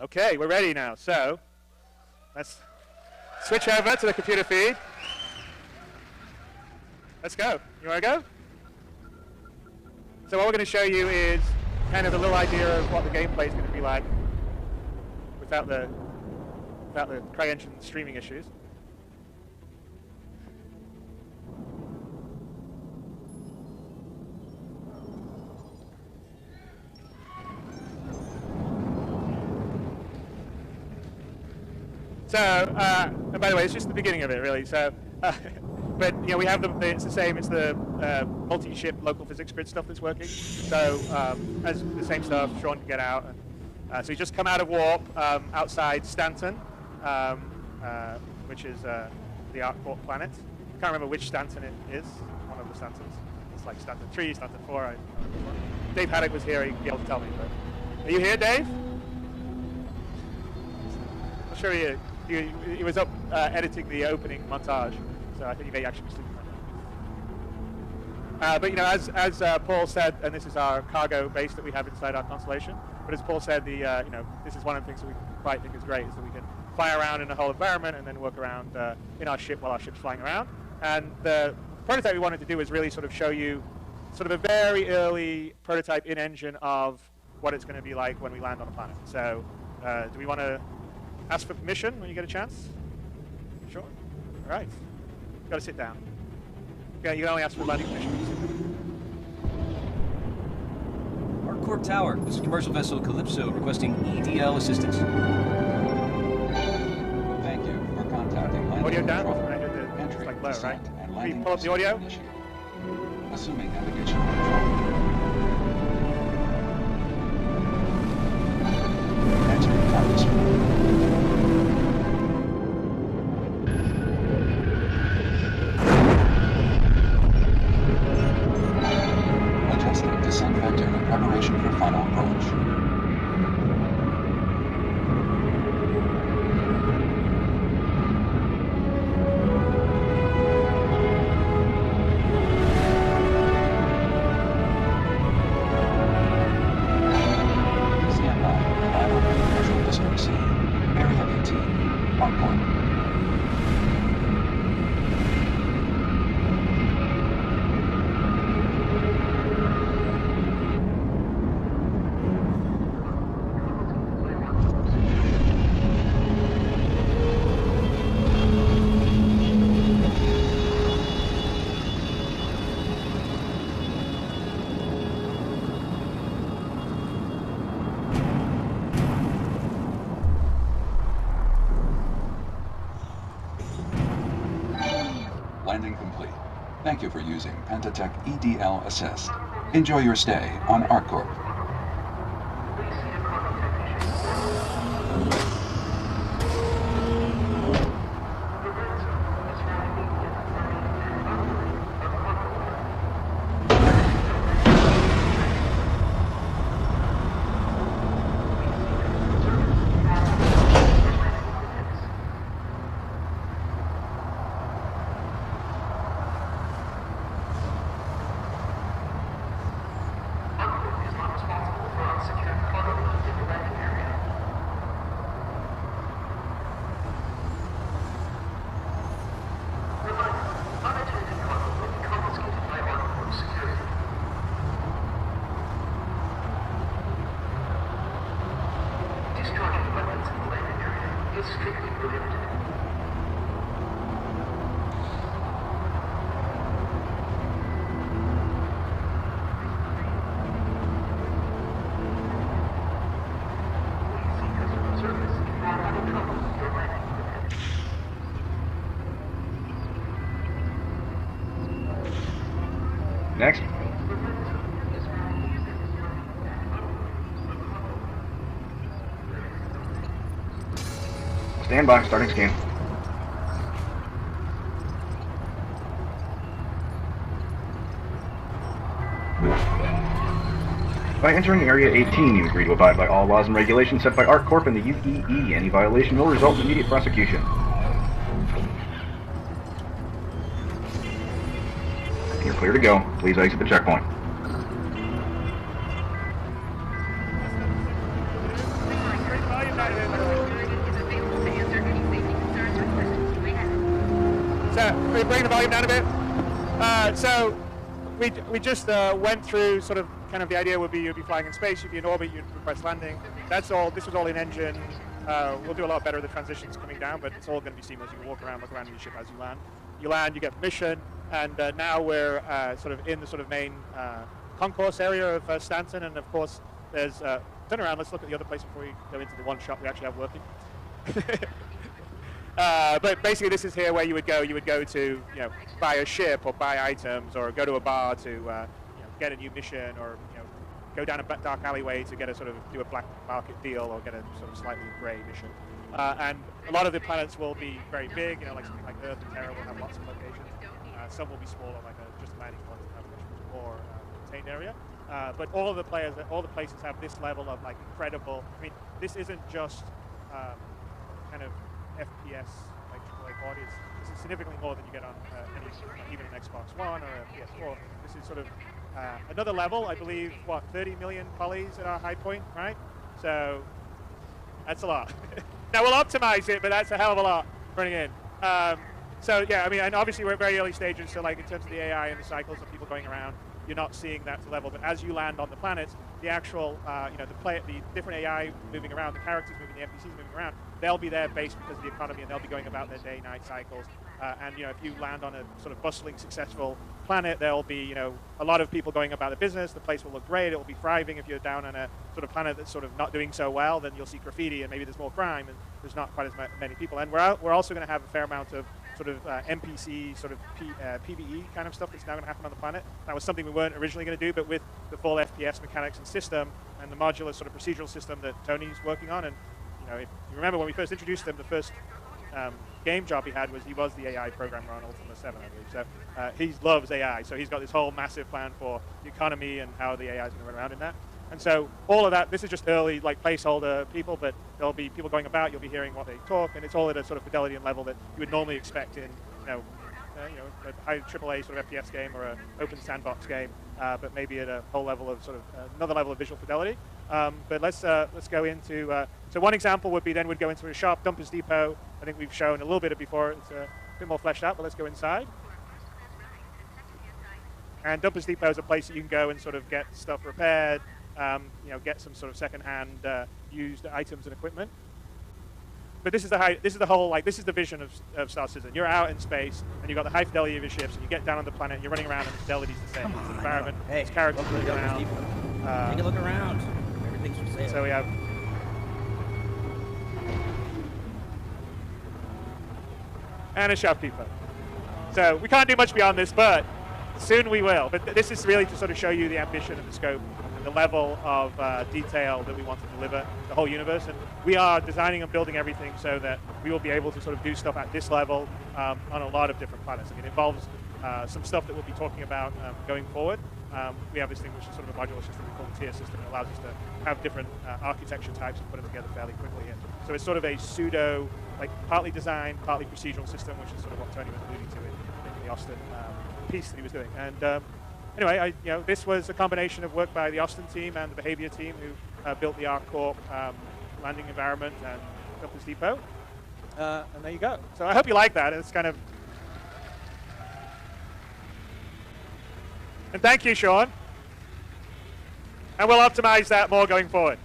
Okay, we're ready now. So let's switch over to the computer feed. Let's go. You want to go? So what we're going to show you is kind of a little idea of what the gameplay is going to be like without the CryEngine streaming issues. So, and by the way, it's just the beginning of it, really. So, but you know, we have it's the same. It's the multi-ship local physics grid stuff that's working. So, as the same stuff, Sean can get out. And, so you just come out of warp outside Stanton, which is the ArcCorp planet. I can't remember which Stanton it is. One of the Stantons. It's like Stanton 3, Stanton 4. Dave Haddock was here. He'd be able to tell me. But are you here, Dave? I'm sure he was up editing the opening montage, so I think he may actually be sleeping right now. But you know, as Paul said, and this is our cargo base that we have inside our constellation. But as Paul said, you know, this is one of the things that we quite think is great, is that we can fly around in the whole environment and then work around in our ship while our ship's flying around. And the prototype we wanted to do is really sort of show you sort of a very early prototype in engine of what it's going to be like when we land on a planet. So, do we want to ask for permission when you get a chance? Sure. All right. You've got to sit down. Yeah, you can only ask for landing permission. ArcCorp Tower. This is commercial vessel Calypso requesting EDL assistance. Thank you for contacting landing Audio down? control. I heard the Entry, like low, right? descent, and Can landing you pull up the audio? initiated. Assuming navigation control. Enter target screen. Adjusting descent vector in preparation for final approach. Landing complete. Thank you for using Pentatech EDL Assist. Enjoy your stay on ArcCorp. Next. Stand by, starting scan. By entering Area 18, you agree to abide by all laws and regulations set by ArcCorp and the UEE. Any violation will result in immediate prosecution. You're clear to go. Please exit the checkpoint. Great volume out of So we bring the volume down a bit. So we just went through sort of kind of the idea would be you'd be flying in space, you'd be in orbit, you'd request landing. That's all. This was all in engine. We'll do a lot better with the transitions coming down, but it's all going to be seamless. You can walk around, look around in your ship as you land. You land, you get permission, and now we're sort of in the sort of main concourse area of Stanton, and of course there's turn around. Let's look at the other place before we go into the one shop we actually have working. But basically, this is here where you would go. You would go to buy a ship or buy items, or go to a bar to get a new mission, or go down a dark alleyway to get a sort of do a black market deal, or get a sort of slightly grey mission. And a lot of the planets will be very big, like something like Earth and Terra will have lots of locations. Some will be smaller, like just a landing point and have a much more contained area. But all of the players, all the places have this level of like incredible. I mean, this isn't just kind of FPS like AAA quality. This is significantly more than you get on even an Xbox One or a PS4. This is sort of another level. I believe 30 million polys at our high point, right? So that's a lot. Now we'll optimize it, but that's a hell of a lot running in. So yeah, I mean, and obviously we're at very early stages. So like in terms of the AI and the cycles of people going around, you're not seeing that level. But as you land on the planets, the actual, the different AI moving around, the characters moving, the NPCs moving around, they'll be there based because of the economy, and they'll be going about their day-night cycles. And if you land on a sort of bustling, successful planet, there'll be a lot of people going about their business. The place will look great. It will be thriving. If you're down on a sort of planet that's sort of not doing so well, then you'll see graffiti and maybe there's more crime and there's not quite as many people. And we're also going to have a fair amount of sort of NPC sort of PvE kind of stuff that's now going to happen on the planet. That was something we weren't originally going to do, but with the full FPS mechanics and system and the modular sort of procedural system that Tony's working on, and if you remember when we first introduced him, the first game job he had was he was the AI programmer on Ultima 7, I believe. So he loves AI, so he's got this whole massive plan for the economy and how the AI is going to run around in that. And so all of that, this is just early like placeholder people, but there'll be people going about, you'll be hearing what they talk, and it's all at a sort of fidelity and level that you would normally expect in a high AAA sort of FPS game or an open sandbox game, but maybe at a whole level of sort of another level of visual fidelity. But let's go into, so one example would be then we'd go into a shop, Dumpers Depot. I think we've shown a little bit of before, it's a bit more fleshed out, but let's go inside. And Dumpers Depot is a place that you can go and sort of get stuff repaired, get some sort of second-hand used items and equipment. But this is the vision of Star Citizen. You're out in space, and you've got the high fidelity of your ships, and you get down on the planet, and you're running around, and the fidelity's the same. It's the environment, it's characters running around. Take a look around. Everything's for sale. So we have. And a shopkeeper. So we can't do much beyond this, but soon we will. But this is really to sort of show you the ambition and the scope and the level of detail that we want to deliver the whole universe. And we are designing and building everything so that we will be able to sort of do stuff at this level on a lot of different planets. It involves some stuff that we'll be talking about going forward. We have this thing which is sort of a modular system we call the tier system. It allows us to have different architecture types and put them together fairly quickly. And so it's sort of a pseudo, like partly design, partly procedural system, which is sort of what Tony was alluding to in the Austin piece that he was doing. And anyway, this was a combination of work by the Austin team and the behavior team who built the ArcCorp landing environment and Dumpers Depot. And there you go. So I hope you like that. It's kind of. And thank you, Sean. And we'll optimize that more going forward.